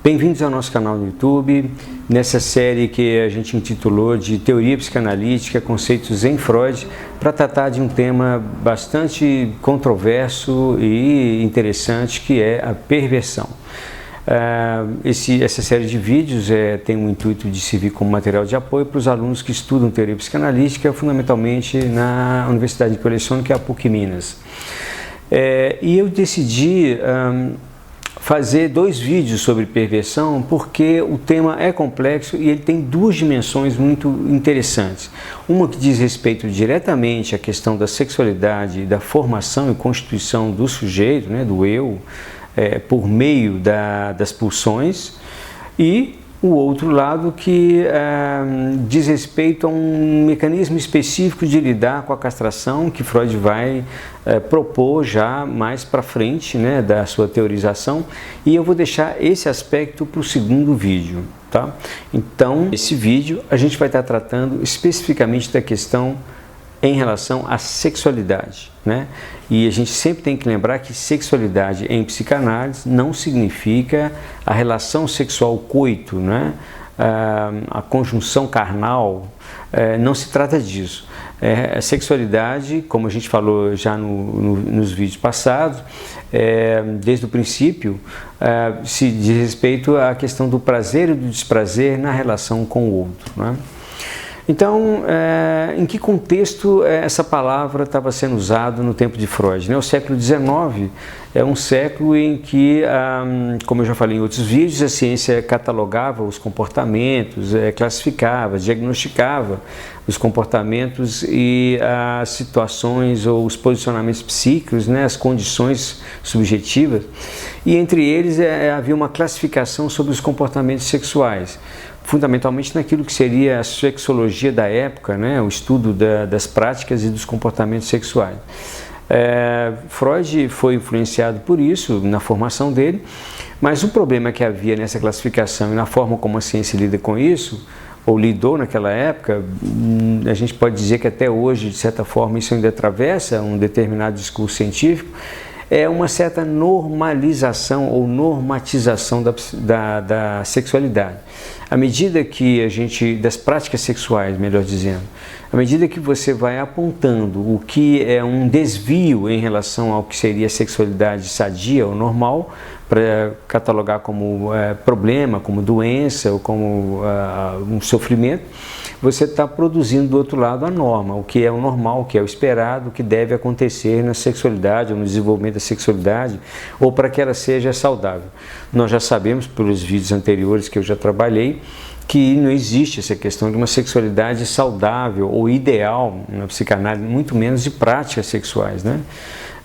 Bem-vindos ao nosso canal no YouTube, nessa série que a gente intitulou de Teoria Psicanalítica, Conceitos em Freud, para tratar de um tema bastante controverso e interessante, que é a perversão. Essa série de vídeos tem o intuito de servir como material de apoio para os alunos que estudam teoria psicanalítica, fundamentalmente na Universidade que eu leciono, que é a PUC Minas. E eu decidi fazer 2 vídeos sobre perversão porque o tema é complexo e ele tem 2 dimensões muito interessantes. Uma que diz respeito diretamente à questão da sexualidade, da formação e constituição do sujeito, né, do eu, por meio das pulsões, e o outro lado que diz respeito a um mecanismo específico de lidar com a castração que Freud vai propor já mais para frente, né, da sua teorização, e eu vou deixar esse aspecto para o segundo vídeo, tá? Então, esse vídeo a gente vai estar tratando especificamente da questão em relação à sexualidade, né? E a gente sempre tem que lembrar que sexualidade em psicanálise não significa a relação sexual coito, né? A conjunção carnal, não se trata disso. A sexualidade, como a gente falou já nos vídeos passados, desde o princípio, se diz respeito à questão do prazer e do desprazer na relação com o outro, né? Então, em que contexto essa palavra estava sendo usada no tempo de Freud? O século XIX é um século em que, como eu já falei em outros vídeos, a ciência catalogava os comportamentos, classificava, diagnosticava os comportamentos e as situações ou os posicionamentos psíquicos, né, as condições subjetivas, e entre eles havia uma classificação sobre os comportamentos sexuais, fundamentalmente naquilo que seria a sexologia da época, né, o estudo das práticas e dos comportamentos sexuais. Freud foi influenciado por isso na formação dele, mas o problema que havia nessa classificação e na forma como a ciência lida com isso, ou lidou naquela época, a gente pode dizer que até hoje, de certa forma, isso ainda atravessa um determinado discurso científico, é uma certa normalização ou normatização da sexualidade. À medida que das práticas sexuais, melhor dizendo, à medida que você vai apontando o que é um desvio em relação ao que seria a sexualidade sadia ou normal, para catalogar como problema, como doença ou como um sofrimento, você está produzindo do outro lado a norma, o que é o normal, o que é o esperado, o que deve acontecer na sexualidade ou no desenvolvimento da sexualidade, ou para que ela seja saudável. Nós já sabemos, pelos vídeos anteriores que eu já trabalhei, que não existe essa questão de uma sexualidade saudável ou ideal na psicanálise, muito menos de práticas sexuais, né?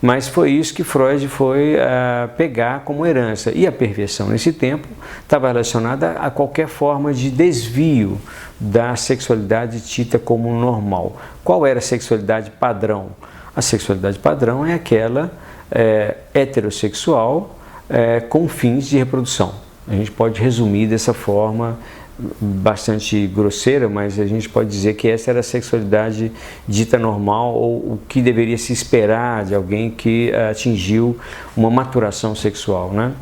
Mas foi isso que Freud foi pegar como herança. E a perversão, nesse tempo, estava relacionada a qualquer forma de desvio da sexualidade dita como normal. Qual era a sexualidade padrão? A sexualidade padrão é aquela heterossexual com fins de reprodução. A gente pode resumir dessa forma bastante grosseira, mas a gente pode dizer que essa era a sexualidade dita normal, ou o que deveria se esperar de alguém que atingiu uma maturação sexual, né?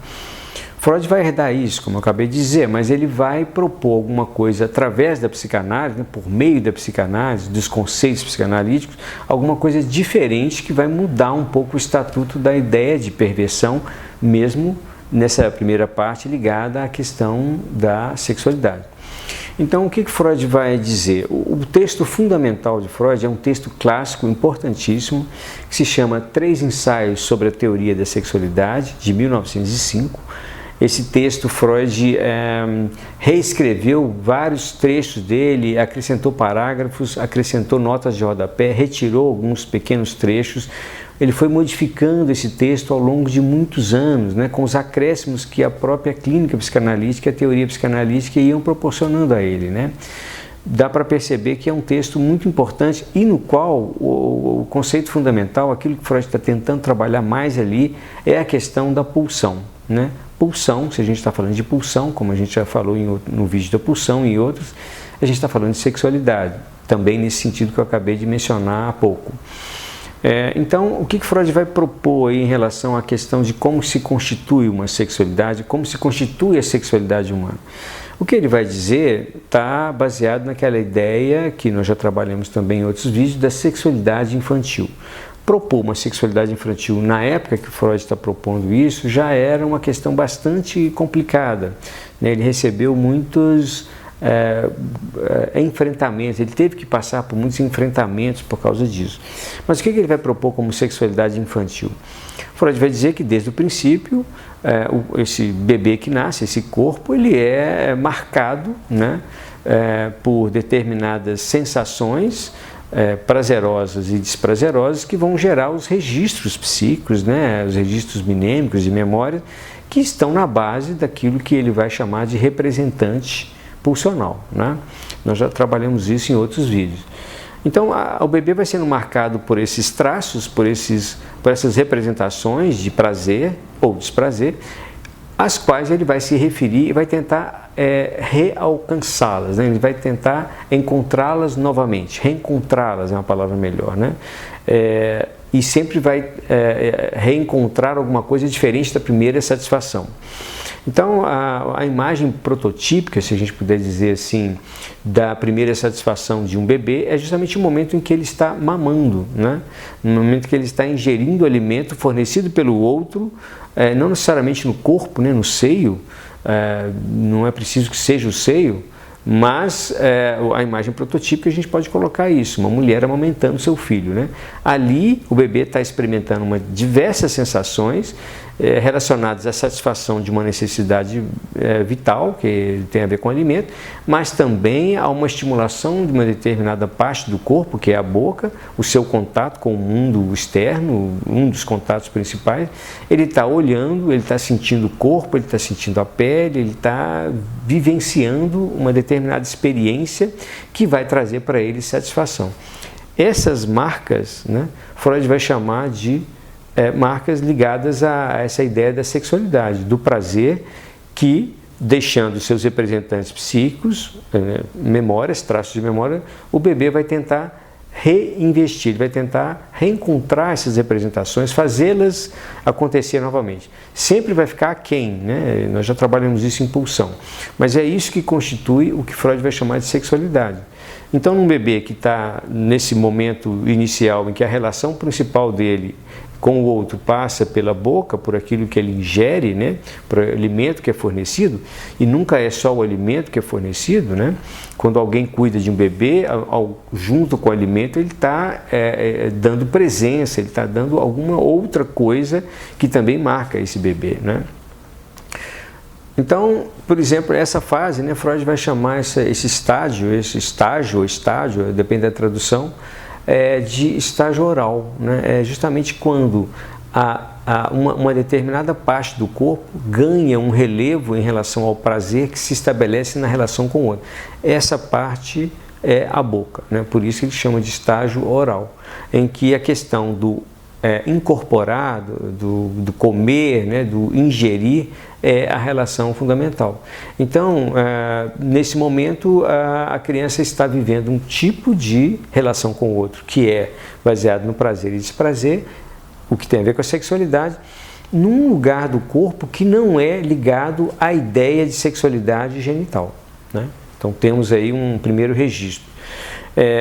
Freud vai herdar isso, como eu acabei de dizer, mas ele vai propor alguma coisa através da psicanálise, né, por meio da psicanálise, dos conceitos psicanalíticos, alguma coisa diferente que vai mudar um pouco o estatuto da ideia de perversão, mesmo nessa primeira parte ligada à questão da sexualidade. Então, o que Freud vai dizer? O texto fundamental de Freud é um texto clássico, importantíssimo, que se chama 3 ensaios sobre a teoria da sexualidade, de 1905. Esse texto Freud reescreveu vários trechos dele, acrescentou parágrafos, acrescentou notas de rodapé, retirou alguns pequenos trechos. Ele foi modificando esse texto ao longo de muitos anos, né, com os acréscimos que a própria clínica psicanalítica e a teoria psicanalítica iam proporcionando a ele, né? Dá para perceber que é um texto muito importante e no qual o conceito fundamental, aquilo que Freud está tentando trabalhar mais ali, é a questão da pulsão, né? Pulsão, se a gente está falando de pulsão, como a gente já falou no vídeo da pulsão e em outros, a gente está falando de sexualidade, também nesse sentido que eu acabei de mencionar há pouco. Então, o que Freud vai propor aí em relação à questão de como se constitui uma sexualidade, como se constitui a sexualidade humana? O que ele vai dizer está baseado naquela ideia que nós já trabalhamos também em outros vídeos da sexualidade infantil. Propor uma sexualidade infantil na época que Freud está propondo isso já era uma questão bastante complicada, né? Ele recebeu muitos enfrentamentos, ele teve que passar por muitos enfrentamentos por causa disso. Mas o que ele vai propor como sexualidade infantil? Freud vai dizer que desde o princípio esse bebê que nasce, esse corpo, ele é marcado, né, por determinadas sensações prazerosas e desprazerosas que vão gerar os registros psíquicos, né, os registros mnêmicos de memória, que estão na base daquilo que ele vai chamar de representante pulsional, né? Nós já trabalhamos isso em outros vídeos. Então, o bebê vai sendo marcado por esses traços, por essas representações de prazer ou desprazer, às quais ele vai se referir e vai tentar realcançá-las, né? Ele vai tentar encontrá-las novamente, reencontrá-las é uma palavra melhor, né? E sempre vai reencontrar alguma coisa diferente da primeira satisfação. Então, a imagem prototípica, se a gente puder dizer assim, da primeira satisfação de um bebê é justamente o momento em que ele está mamando, né? No momento que ele está ingerindo alimento fornecido pelo outro, não necessariamente no corpo, né? No seio, não é preciso que seja o seio, mas a imagem prototípica a gente pode colocar isso, uma mulher amamentando seu filho, né? Ali o bebê está experimentando diversas sensações relacionadas à satisfação de uma necessidade vital, que tem a ver com o alimento, mas também a uma estimulação de uma determinada parte do corpo, que é a boca, o seu contato com o mundo externo, um dos contatos principais. Ele está olhando, ele está sentindo o corpo, ele está sentindo a pele, ele está vivenciando uma determinada experiência que vai trazer para ele satisfação. Essas marcas, né, Freud vai chamar de marcas ligadas a essa ideia da sexualidade, do prazer, que, deixando seus representantes psíquicos, memórias, traços de memória, o bebê vai tentar reinvestir, ele vai tentar reencontrar essas representações, fazê-las acontecer novamente. Sempre vai ficar aquém, né? Nós já trabalhamos isso em pulsão, mas é isso que constitui o que Freud vai chamar de sexualidade. Então, num bebê que está nesse momento inicial em que a relação principal dele com o outro passa pela boca, por aquilo que ele ingere, né, por alimento que é fornecido, e nunca é só o alimento que é fornecido, né? Quando alguém cuida de um bebê, junto com o alimento, ele está dando presença, ele está dando alguma outra coisa que também marca esse bebê, né? Então, por exemplo, essa fase, né, Freud vai chamar esse estágio, depende da tradução, de estágio oral, né? É justamente quando uma determinada parte do corpo ganha um relevo em relação ao prazer que se estabelece na relação com o outro. Essa parte é a boca, né? Por isso ele chama de estágio oral, em que a questão do incorporar, do comer, né, do ingerir, é a relação fundamental. Então, nesse momento, a criança está vivendo um tipo de relação com o outro, que é baseado no prazer e desprazer, o que tem a ver com a sexualidade, num lugar do corpo que não é ligado à ideia de sexualidade genital, né? Então, temos aí um primeiro registro.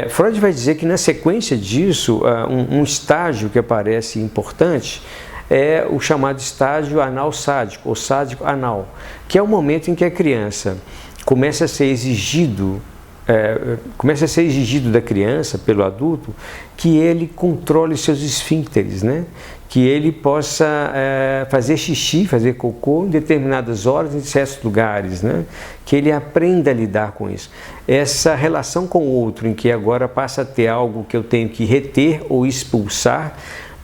Freud vai dizer que na sequência disso, um estágio que aparece importante é o chamado estágio anal sádico, ou sádico anal, que é o momento em que a criança começa a ser exigido da criança, pelo adulto, que ele controle seus esfíncteres, né? Que ele possa fazer xixi, fazer cocô em determinadas horas, em certos lugares, né? Que ele aprenda a lidar com isso. Essa relação com o outro, em que agora passa a ter algo que eu tenho que reter ou expulsar,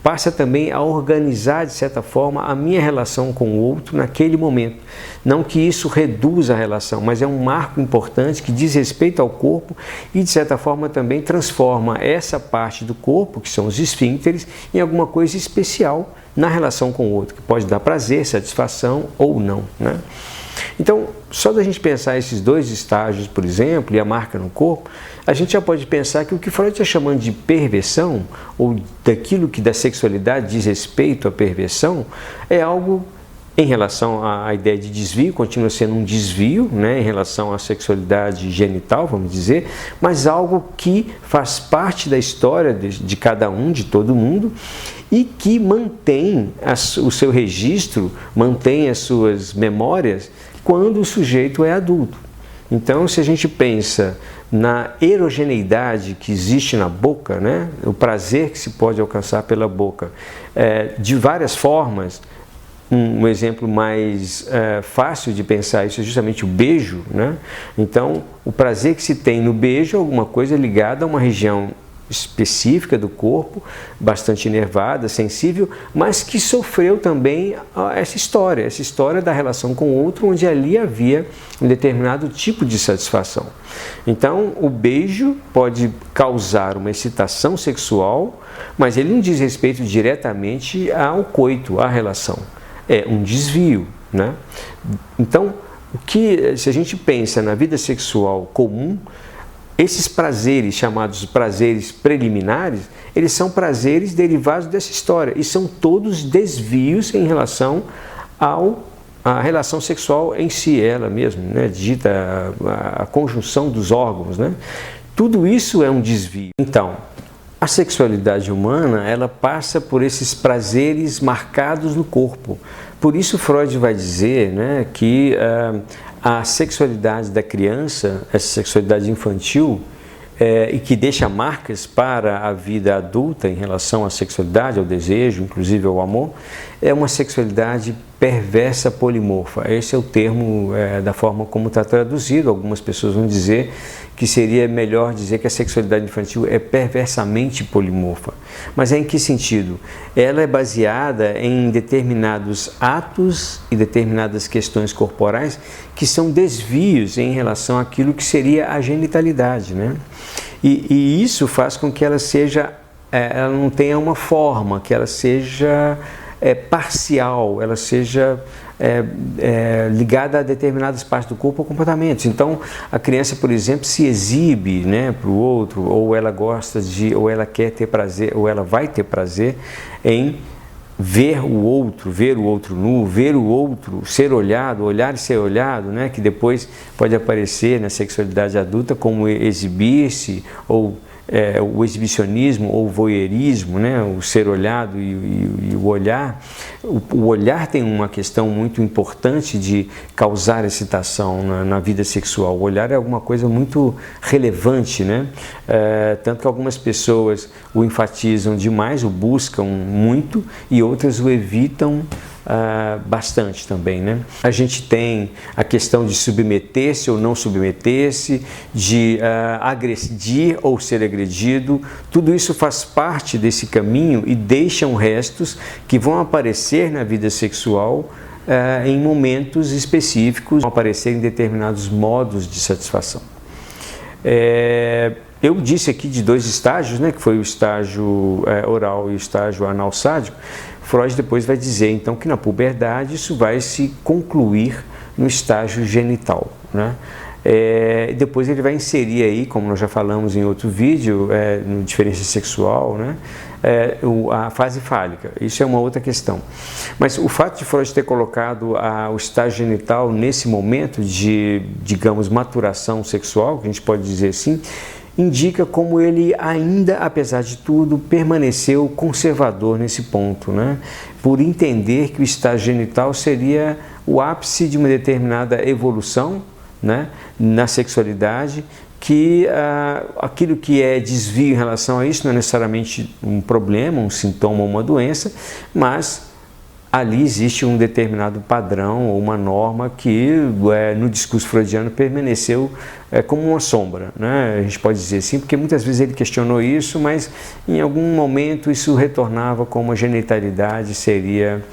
passa também a organizar, de certa forma, a minha relação com o outro naquele momento. Não que isso reduza a relação, mas é um marco importante que diz respeito ao corpo e, de certa forma, também transforma essa parte do corpo, que são os esfíncteres, em alguma coisa especial na relação com o outro, que pode dar prazer, satisfação ou não, né? Então, só da gente pensar esses dois estágios, por exemplo, e a marca no corpo, a gente já pode pensar que o que Freud está chamando de perversão, ou daquilo que da sexualidade diz respeito à perversão, é algo em relação à ideia de desvio, continua sendo um desvio, né, em relação à sexualidade genital, vamos dizer, mas algo que faz parte da história de cada um, de todo mundo, e que mantém o seu registro, mantém as suas memórias quando o sujeito é adulto. Então, se a gente pensa na erogeneidade que existe na boca, né, o prazer que se pode alcançar pela boca, de várias formas. Um exemplo mais fácil de pensar isso é justamente o beijo, né? Então, o prazer que se tem no beijo é alguma coisa ligada a uma região específica do corpo, bastante inervada, sensível, mas que sofreu também essa história da relação com o outro, onde ali havia um determinado tipo de satisfação. Então, o beijo pode causar uma excitação sexual, mas ele não diz respeito diretamente ao coito, à relação. É um desvio, né? Então, se a gente pensa na vida sexual comum, esses prazeres, chamados prazeres preliminares, eles são prazeres derivados dessa história e são todos desvios em relação à relação sexual em si, ela mesma, né? Dita a conjunção dos órgãos, né? Tudo isso é um desvio. Então, a sexualidade humana, ela passa por esses prazeres marcados no corpo. Por isso Freud vai dizer, né, que a sexualidade da criança, essa sexualidade infantil, e que deixa marcas para a vida adulta em relação à sexualidade, ao desejo, inclusive ao amor, é uma sexualidade perversa polimorfa. Esse é o termo da forma como está traduzido. Algumas pessoas vão dizer que seria melhor dizer que a sexualidade infantil é perversamente polimorfa. Mas em que sentido? Ela é baseada em determinados atos e determinadas questões corporais que são desvios em relação àquilo que seria a genitalidade, né? E isso faz com que ela ela não tenha uma forma, que ela seja parcial, ela seja ligada a determinadas partes do corpo ou comportamentos. Então, a criança, por exemplo, se exibe, né, para o outro, ou ela gosta ou ela quer ter prazer, ou ela vai ter prazer em ver o outro nu, ver o outro, ser olhado, olhar e ser olhado, né, que depois pode aparecer na sexualidade adulta como exibir-se, ou o exibicionismo ou o voyeurismo, né, o ser olhado e o olhar. O olhar tem uma questão muito importante de causar excitação na vida sexual. O olhar é alguma coisa muito relevante, né? Tanto que algumas pessoas o enfatizam demais, o buscam muito, e outras o evitam bastante também, né? A gente tem a questão de submeter-se ou não submeter-se, de agredir ou ser agredido. Tudo isso faz parte desse caminho e deixam restos que vão aparecer na vida sexual em momentos específicos, vão aparecer em determinados modos de satisfação. Eu disse aqui de dois estágios, né, que foi o estágio oral e o estágio anal sádico. Freud depois vai dizer, então, que na puberdade isso vai se concluir no estágio genital, né? Depois ele vai inserir aí, como nós já falamos em outro vídeo, no diferença sexual, né, a fase fálica. Isso é uma outra questão. Mas o fato de Freud ter colocado o estágio genital nesse momento de, digamos, maturação sexual, que a gente pode dizer assim, indica como ele ainda, apesar de tudo, permaneceu conservador nesse ponto, né? Por entender que o estágio genital seria o ápice de uma determinada evolução, né, na sexualidade, que aquilo que é desvio em relação a isso não é necessariamente um problema, um sintoma ou uma doença, mas ali existe um determinado padrão ou uma norma que no discurso freudiano permaneceu como uma sombra, né? A gente pode dizer assim, porque muitas vezes ele questionou isso, mas em algum momento isso retornava como a genitalidade seria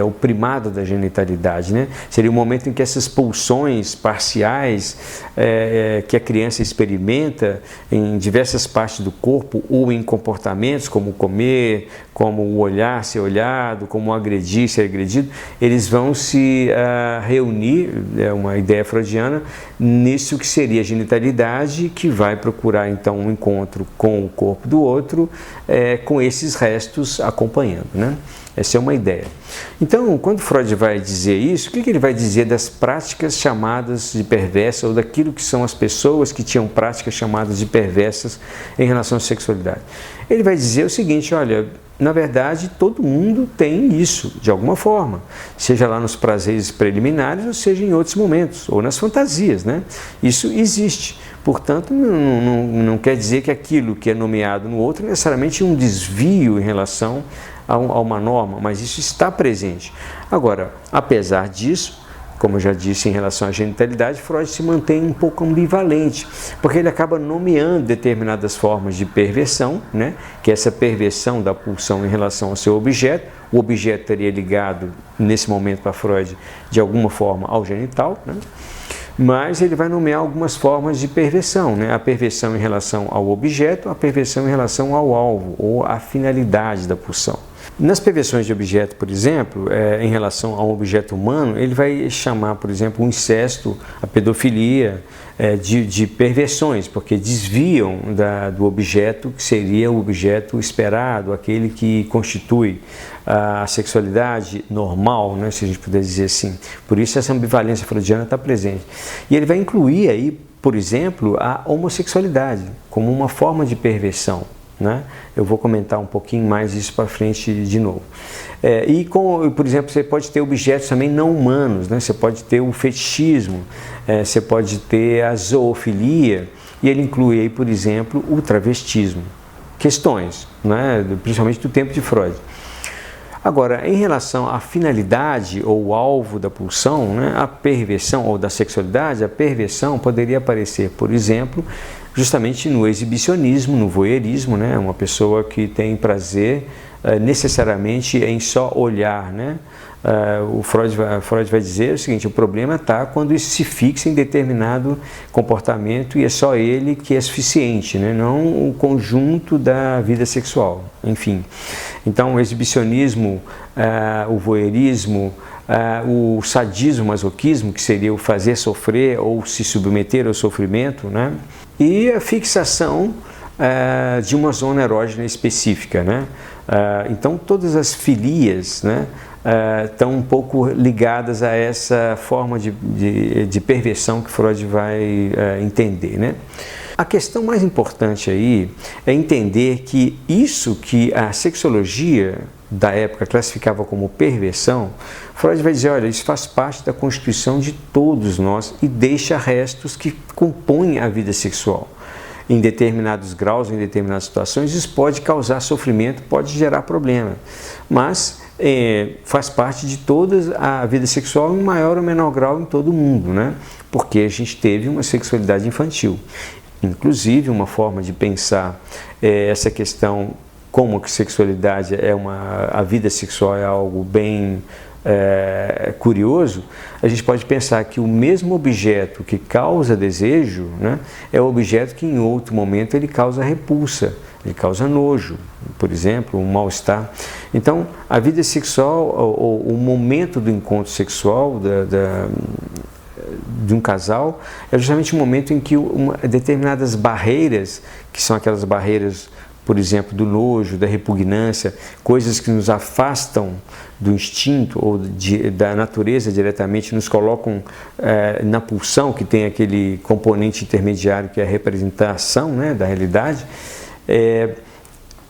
o primado da genitalidade, né? Seria o momento em que essas pulsões parciais que a criança experimenta em diversas partes do corpo ou em comportamentos como comer, como o olhar, ser olhado, como agredir, ser agredido, eles vão se reunir, é uma ideia freudiana, nisso que seria a genitalidade, que vai procurar então um encontro com o corpo do outro, com esses restos acompanhando, né? Essa é uma ideia. Então, quando Freud vai dizer isso, o que ele vai dizer das práticas chamadas de perversas, ou daquilo que são as pessoas que tinham práticas chamadas de perversas em relação à sexualidade? Ele vai dizer o seguinte: olha, na verdade, todo mundo tem isso, de alguma forma, seja lá nos prazeres preliminares, ou seja em outros momentos, ou nas fantasias, né? Isso existe. Portanto, não quer dizer que aquilo que é nomeado no outro é necessariamente um desvio em relação a uma norma, mas isso está presente. Agora, apesar disso, como eu já disse em relação à genitalidade, Freud se mantém um pouco ambivalente, porque ele acaba nomeando determinadas formas de perversão, né? Que é essa perversão da pulsão em relação ao seu objeto. O objeto estaria ligado, nesse momento para Freud, de alguma forma ao genital, né? Mas ele vai nomear algumas formas de perversão, né? A perversão em relação ao objeto, a perversão em relação ao alvo, ou à finalidade da pulsão. Nas perversões de objeto, por exemplo, em relação a um objeto humano, ele vai chamar, por exemplo, o incesto, a pedofilia, de perversões, porque desviam do objeto que seria o objeto esperado, aquele que constitui a sexualidade normal, né, se a gente puder dizer assim. Por isso essa ambivalência freudiana está presente. E ele vai incluir aí, por exemplo, a homossexualidade como uma forma de perversão, né? Eu vou comentar um pouquinho mais isso para frente de novo. Por exemplo, você pode ter objetos também não humanos, né? Você pode ter o fetichismo, você pode ter a zoofilia, e ele inclui aí, por exemplo, o travestismo. Questões, né? Principalmente do tempo de Freud. Agora, em relação à finalidade ou alvo da pulsão, né, a perversão ou da sexualidade, a perversão poderia aparecer, por exemplo, justamente no exibicionismo, no voyeurismo, né, uma pessoa que tem prazer necessariamente em só olhar, né? O Freud vai dizer o seguinte: o problema está quando isso se fixa em determinado comportamento e é só ele que é suficiente, né? Não o conjunto da vida sexual, enfim. Então, o exibicionismo, o voyeurismo, o sadismo, o masoquismo, que seria o fazer sofrer ou se submeter ao sofrimento, né? E a fixação de uma zona erógena específica, né? Então, todas as filias, né, estão um pouco ligadas a essa forma de perversão que Freud vai entender, né? A questão mais importante aí é entender que isso que a sexologia da época classificava como perversão, Freud vai dizer: olha, isso faz parte da constituição de todos nós e deixa restos que compõem a vida sexual. Em determinados graus, em determinadas situações, isso pode causar sofrimento, pode gerar problema, mas faz parte de toda a vida sexual em maior ou menor grau em todo mundo, né? Porque a gente teve uma sexualidade infantil. Inclusive, uma forma de pensar essa questão, como que sexualidade a vida sexual é algo bem curioso, a gente pode pensar que o mesmo objeto que causa desejo, né, é o objeto que em outro momento ele causa repulsa, ele causa nojo, por exemplo, um mal-estar. Então, a vida sexual, ou o momento do encontro sexual de um casal, é justamente o momento em que determinadas barreiras, que são aquelas barreiras, por exemplo, do nojo, da repugnância, coisas que nos afastam do instinto ou da natureza diretamente, nos colocam na pulsão, que tem aquele componente intermediário que é a representação, né, da realidade,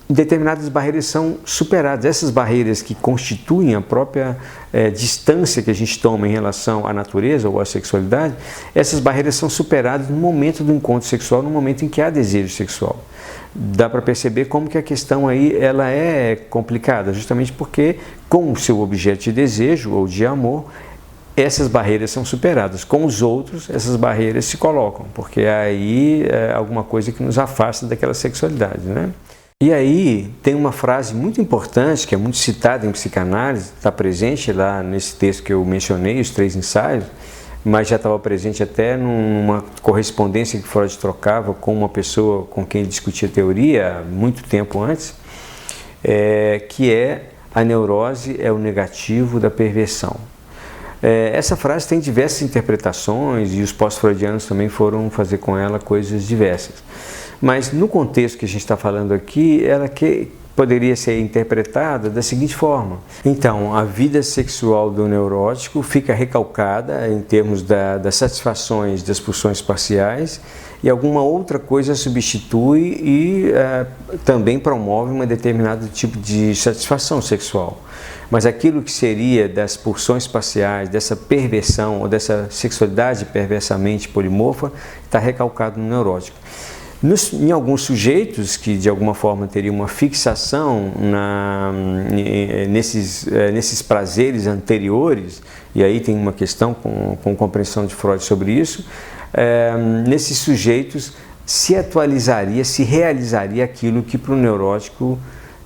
determinadas barreiras são superadas. Essas barreiras que constituem a própria distância que a gente toma em relação à natureza ou à sexualidade, essas barreiras são superadas no momento do encontro sexual, no momento em que há desejo sexual. Dá para perceber como que a questão aí ela é complicada, justamente porque com o seu objeto de desejo ou de amor, essas barreiras são superadas. Com os outros, essas barreiras se colocam, porque aí é alguma coisa que nos afasta daquela sexualidade, né? E aí tem uma frase muito importante, que é muito citada em psicanálise, está presente lá nesse texto que eu mencionei, os 3 ensaios, mas já estava presente até numa correspondência que Freud trocava com uma pessoa com quem ele discutia teoria, muito tempo antes, que é: a neurose é o negativo da perversão. Essa frase tem diversas interpretações e os pós-freudianos também foram fazer com ela coisas diversas. Mas no contexto que a gente está falando aqui, ela poderia ser interpretada da seguinte forma: então, a vida sexual do neurótico fica recalcada em termos das satisfações das pulsões parciais, e alguma outra coisa substitui e também promove um determinado tipo de satisfação sexual. Mas aquilo que seria das pulsões parciais, dessa perversão ou dessa sexualidade perversamente polimorfa, está recalcado no neurótico. Em alguns sujeitos que de alguma forma teriam uma fixação nesses prazeres anteriores, e aí tem uma questão com compreensão de Freud sobre isso, nesses sujeitos se atualizaria, se realizaria aquilo que para o neurótico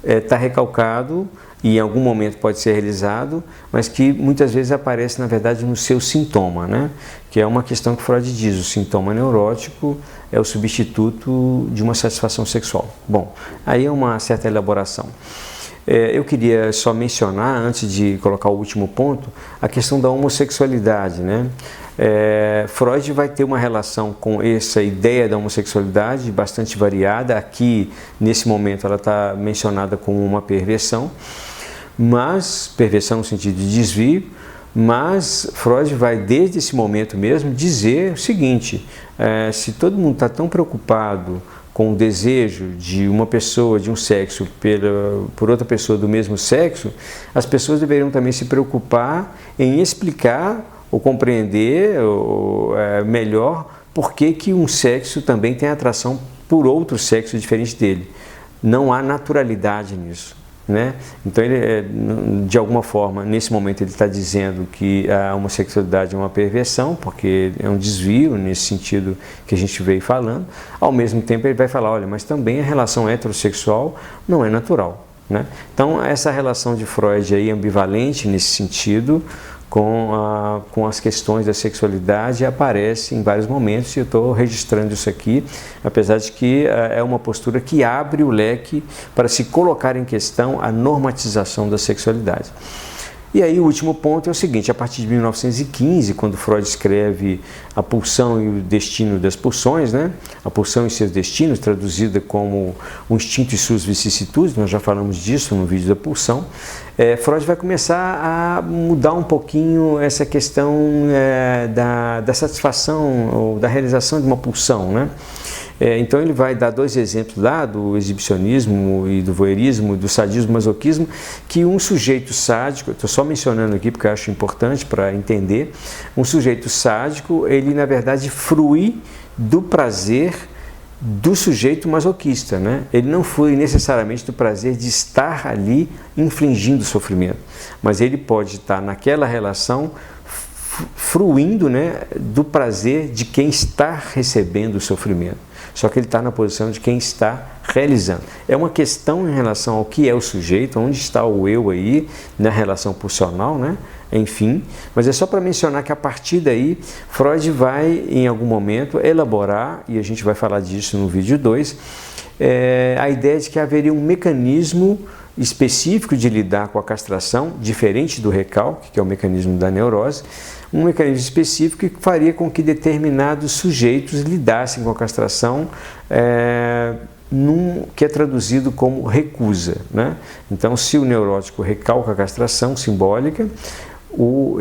está recalcado e em algum momento pode ser realizado, mas que muitas vezes aparece na verdade no seu sintoma, né? Que é uma questão que Freud diz: o sintoma neurótico é o substituto de uma satisfação sexual. Bom, aí é uma certa elaboração. Eu queria só mencionar, antes de colocar o último ponto, a questão da homossexualidade, né? Freud vai ter uma relação com essa ideia da homossexualidade bastante variada. Aqui, nesse momento, ela está mencionada como uma perversão, mas perversão no sentido de desvio. Mas Freud vai, desde esse momento mesmo, dizer o seguinte: se todo mundo está tão preocupado com o desejo de uma pessoa de um sexo por outra pessoa do mesmo sexo, as pessoas deveriam também se preocupar em explicar ou compreender melhor por que um sexo também tem atração por outro sexo diferente dele. Não há naturalidade nisso, né? Então, ele, de alguma forma, nesse momento ele está dizendo que a homossexualidade é uma perversão, porque é um desvio nesse sentido que a gente veio falando. Ao mesmo tempo ele vai falar: olha, mas também a relação heterossexual não é natural, né? Então, essa relação de Freud aí ambivalente nesse sentido com as questões da sexualidade aparece em vários momentos, e eu estou registrando isso aqui, apesar de que é uma postura que abre o leque para se colocar em questão a normatização da sexualidade. E aí o último ponto é o seguinte: a partir de 1915, quando Freud escreve A Pulsão e o Destino das Pulsões, né? A Pulsão e seus Destinos, traduzida como O Instinto e suas Vicissitudes, nós já falamos disso no vídeo da pulsão, Freud vai começar a mudar um pouquinho essa questão da satisfação ou da realização de uma pulsão, né? Então ele vai dar 2 exemplos lá do exibicionismo e do voyeurismo, do sadismo, masoquismo, que um sujeito sádico, estou só mencionando aqui porque eu acho importante para entender, um sujeito sádico, ele na verdade frui do prazer do sujeito masoquista, né? Ele não frui necessariamente do prazer de estar ali infligindo sofrimento, mas ele pode estar naquela relação fruindo, né, do prazer de quem está recebendo o sofrimento. Só que ele está na posição de quem está realizando. É uma questão em relação ao que é o sujeito, onde está o eu aí, na relação pulsional, né? Enfim, mas é só para mencionar que a partir daí, Freud vai, em algum momento, elaborar, e a gente vai falar disso no vídeo 2, a ideia de que haveria um mecanismo específico de lidar com a castração, diferente do recalque, que é o mecanismo da neurose, um mecanismo específico que faria com que determinados sujeitos lidassem com a castração, que é traduzido como recusa, né? Então, se o neurótico recalca a castração simbólica,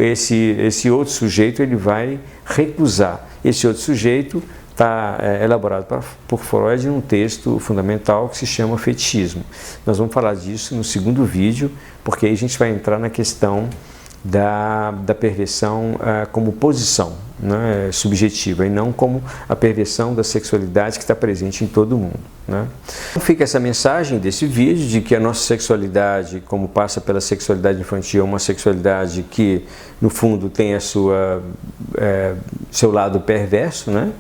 esse outro sujeito ele vai recusar. Esse outro sujeito está elaborado por Freud num texto fundamental que se chama Fetichismo. Nós vamos falar disso no segundo vídeo, porque aí a gente vai entrar na questão da perversão como posição, né, subjetiva, e não como a perversão da sexualidade que está presente em todo mundo, né? Então fica essa mensagem desse vídeo de que a nossa sexualidade, como passa pela sexualidade infantil, é uma sexualidade que no fundo tem seu lado perverso, né?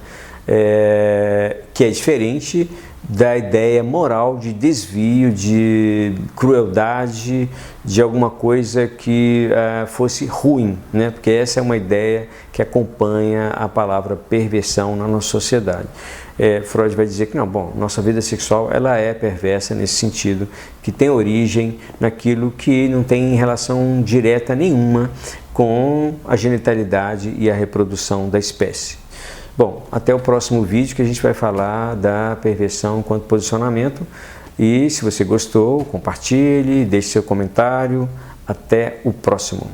Que é diferente da ideia moral de desvio, de crueldade, de alguma coisa que fosse ruim, né? Porque essa é uma ideia que acompanha a palavra perversão na nossa sociedade. Freud vai dizer que não, bom, nossa vida sexual ela é perversa nesse sentido, que tem origem naquilo que não tem relação direta nenhuma com a genitalidade e a reprodução da espécie. Bom, até o próximo vídeo que a gente vai falar da perversão enquanto posicionamento. E se você gostou, compartilhe, deixe seu comentário. Até o próximo.